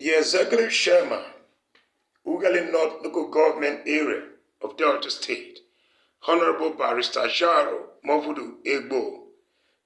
The executive chairman, Ughelli North Local Government Area of Delta State, Honorable Barrister Jaro Egbo,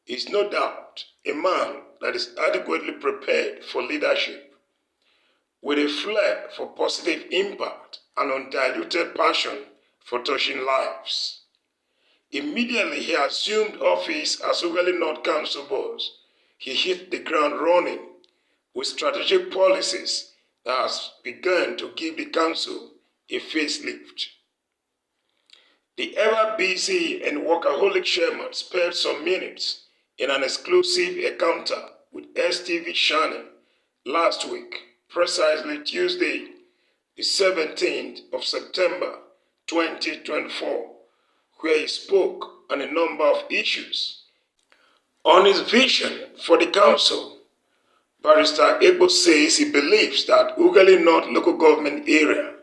is no doubt a man that is adequately prepared for leadership, with a flair for positive impact and undiluted passion for touching lives. Immediately he assumed office as Ughelli North Council boss, he hit the ground running with strategic policies that has begun to give the council a facelift. The ever-busy and workaholic chairman spared some minutes in an exclusive encounter with STV Shannon last week, precisely Tuesday, the 17th of September 2024, where he spoke on a number of issues. On his vision for the council, Barrister Egbo says he believes that Ughelli North Local Government Area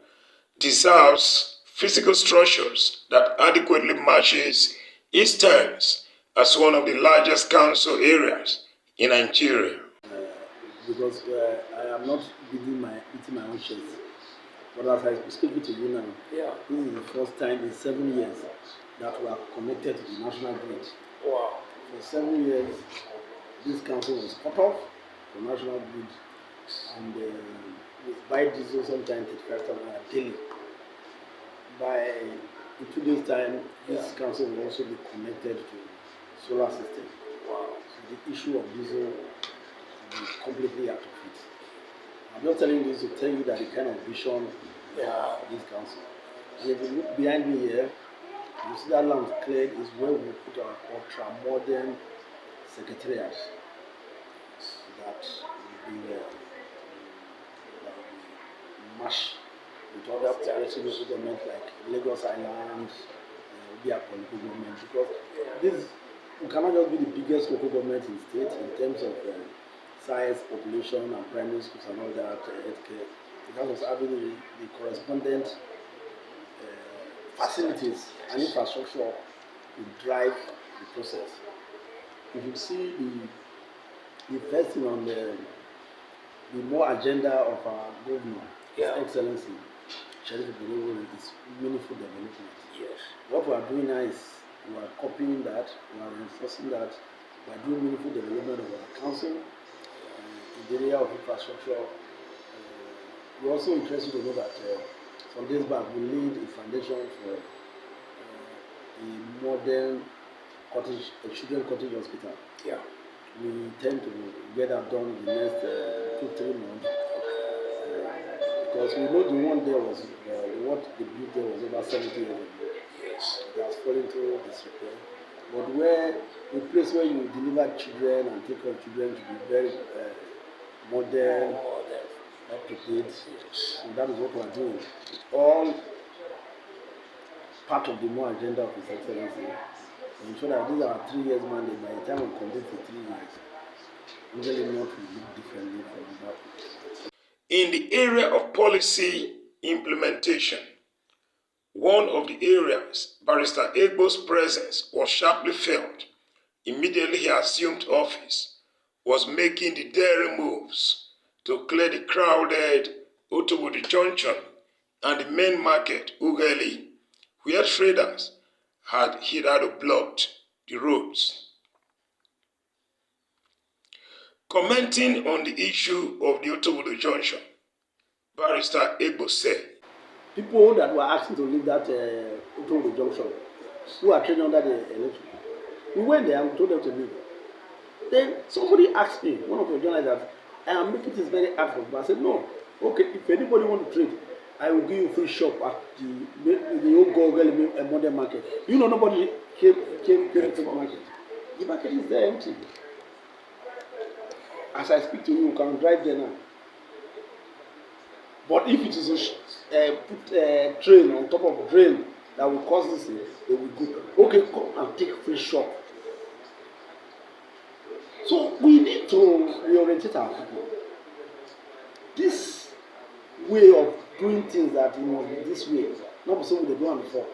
deserves physical structures that adequately matches its terms as one of the largest council areas in Nigeria. Because I am not eating my own chest. But as I speak to you now, this is the first time in 7 years that we are connected to the national grid. Wow. For 7 years, this council was cut off from national grid, and we buy diesel sometimes 35,000 daily. In 2 days' time, this council will also be connected to solar system. Wow. So the issue of diesel will be completely out of it. I'm not telling you this to tell you that the kind of vision we have for this council. And if you look behind me here, you see that land cleared is where we put our ultra-modern secretariat that will be mashed with other progressive local governments like Lagos Island, local government, because this we cannot just be the biggest local government in the state in terms of size, population, and primary schools and all that, healthcare. Because of having the correspondent facilities and infrastructure to drive the process. If you see the first thing on the more agenda of our governor, His Excellency, Sheriff is meaningful development. Yes. What we are doing now is we are copying that, we are reinforcing that, we are doing meaningful development of our council in the area of infrastructure. We're also interested to know that some days back we laid a foundation for a modern cottage, a children cottage hospital. Yeah. We intend to get that done in the next 2-3 months. Because we know the one there was, what they built there was over 70 years ago. Yes. It has fallen into disrepair. But where a place where you deliver children and take care of children to be very modern, up to date. Yes. So that is what we are doing. All part of the more agenda of His Excellency. To ensure that these are our 3 years mandate. By the time we complete the 3 years, Ughelli North will look differently from that. In the area of policy implementation, one of the areas Barrister Egbo's presence was sharply felt immediately he assumed office was making the daring moves to clear the crowded Otowodi Junction and the main market, Ughelli, where traders had hitherto blocked the roads. Commenting on the issue of the Otowodi Junction, Barrister Egbo said, people that were asking to leave that Otowodi Junction, who are trained under the election, we went there and we told them to leave. Then somebody asked me, one of the journalists, that I am making this very hard for you. I said, no, okay, if anybody want to trade, I will give you free shop at the old Ughelli modern market. You know, nobody came to the market. The market is there empty. As I speak to you, you can drive there now. But if it is put a train on top of a drain that will cause this, they will go, okay, come and take free shop. So we need to reorientate our people. This way of doing things that must be this way, not something they do before.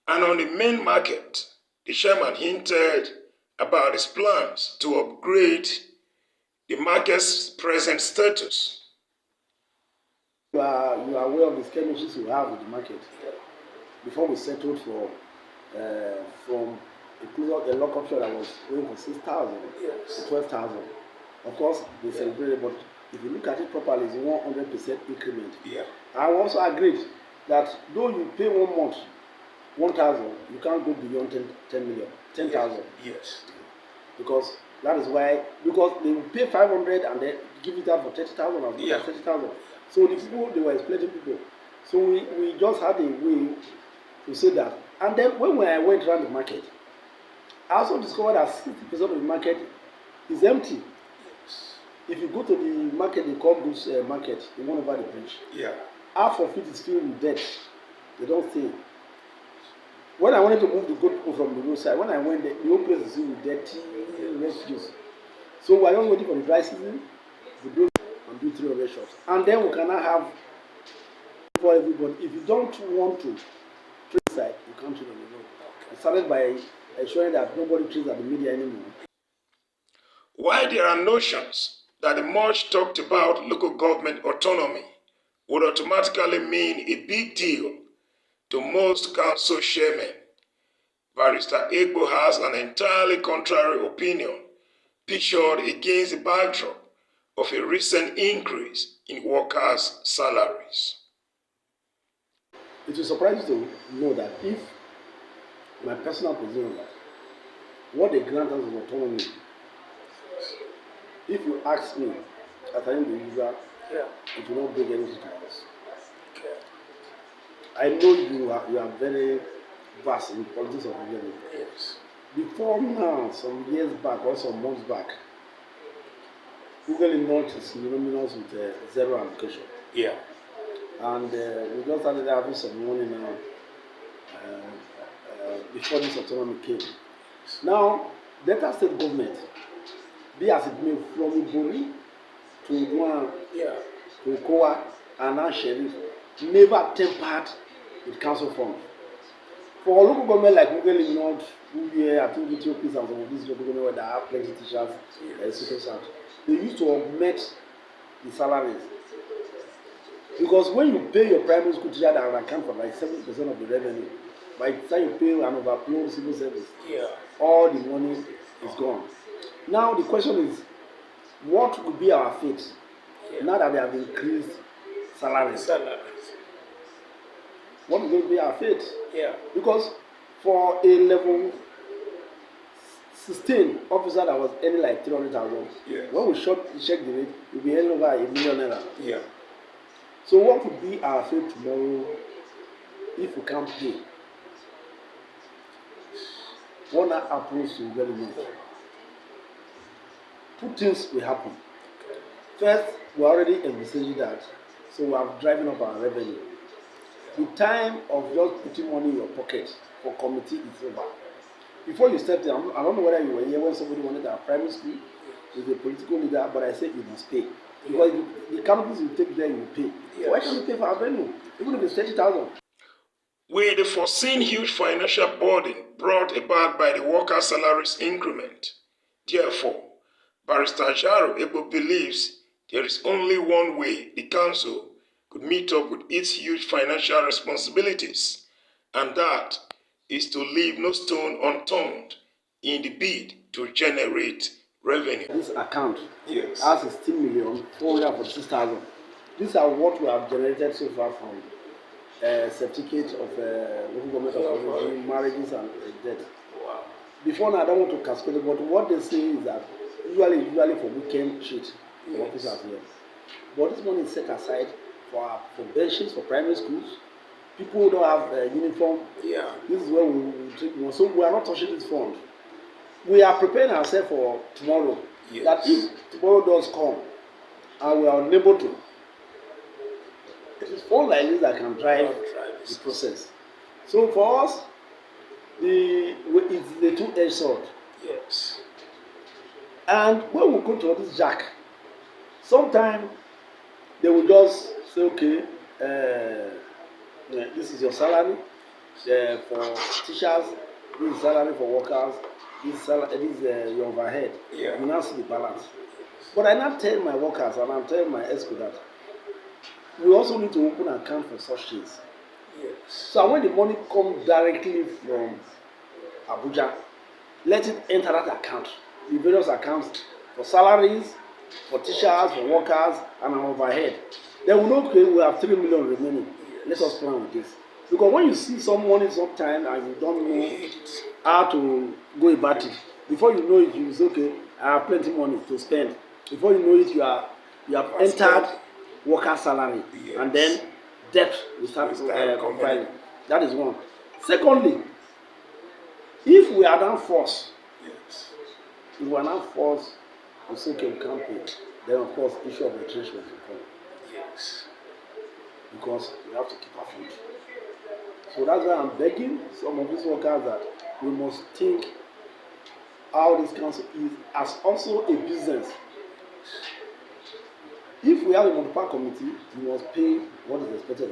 And on the main market, the chairman hinted about his plans to upgrade the market's present status. You are aware of the skirmishes we have with the market. Before we settled for from a lock-up shop that was going for 6,000 to 12,000. Of course, they celebrated, but if you look at it properly, it's 100% increment. Yeah. I also agreed that though you pay 1 month 1,000, you can't go beyond 10 million, 10,000. Yes. Because that is why, because they will pay 500 and then give it out for 30,000 or 30,000. So the people, they were exploiting people. So we just had a way to say that. And then when I went around the market, I also discovered that 60% of the market is empty. Yes. If you go to the market, they call goods market, the one over the bridge. Yeah. Half of it is filled with debt. They don't stay. When I wanted to move the goat from the roadside, when I went there, the whole place is filled with dirty refugees. So we are just waiting for the dry season to do and do 300 shops. And then we cannot have for everybody. If you don't want to trade side, you can't trade on the road. It started by ensuring that nobody trades at the media anymore. While there are notions that the much talked about local government autonomy would automatically mean a big deal to most council chairmen, Barrister Egbo has an entirely contrary opinion, pictured against the backdrop of a recent increase in workers' salaries. It will surprise you to know that if my personal position that what they grant us is autonomy, if you ask me as an individual, it will not bring anything to us. I know you are very vast in politics of Ughelli. Yes. Before now, some years back or some months back, Ughelli North is synonymous with zero allocation. Yeah. And we just started having some money now before this autonomy came. Now, Delta State government, be as it may, from Ibori to Guam, to Kowa, and now Sheriff, never tempered with council funds. For local government like Ughelli North, I think Ethiopians and some of these local government that have plenty of teachers, they used to augment the salaries. Because when you pay your primary school teacher that account for like 70% of the revenue, by the time you pay an overflow civil service, all the money is gone. Now the question is, what will be our fate now that they have increased salaries? What is going to be our fate? Because for a level 16 officer that was earning like 300,000, when we check the rate, we'll be earning over $1 million. So what would be our fate tomorrow if we can't pay? What now happens to Ughelli North? Two things will happen. First, we already envisaged that, so we are driving up our revenue. The time of just putting money in your pocket for committee is over. Before you stepped in, I don't know whether you were here when somebody wanted our primary school with a political leader, but I said you must pay. Because the companies you take there, you pay. So why can't you pay for our venue? Even if it's 30,000. With the foreseen huge financial burden brought about by the worker salaries increment, therefore, Barrister Jaro Egbo believes there is only one way the council could meet up with its huge financial responsibilities, and that is to leave no stone unturned in the bid to generate revenue. This account has 16,446,000. These are what we have generated so far from certificate of local government of origin, marriages and death. Wow. Before now, I don't want to cascade it, but what they say is that usually for weekend treat for officers here. But this money is set aside for benches for primary schools. People who don't have uniform. This is where we treat more. So we are not touching this fund. We are preparing ourselves for tomorrow. That if tomorrow does come and we are unable to, it is fund like this that can drive the process. So for us, it's the two-edged sword. Yes. And when we go to this jack, sometimes they will just say, okay, this is your salary for teachers, this is salary for workers, this is your overhead. You now see the balance. But I now tell my workers and I tell my ESCO that we also need to open an account for such things. Yes. So when the money comes directly from Abuja, let it enter that account, the various accounts for salaries, for teachers, for workers, and an overhead. Then we know, okay, we have 3 million remaining. Let us plan with this. Because when you see some money sometime and you don't know how to go about it, before you know it, you say, okay, I have plenty money to spend. Before you know it, you have entered worker salary, yes. And then debt will start compiling. That is one. Secondly, if we are now forced, yes. if we are now forced to say, okay, we can't pay, then of course issue of retrenchment will come. Yes. Because we have to keep our food. So that's why I'm begging some of these workers that we must think how this council is as also a business. If we have a multi-park committee, we must pay what is expected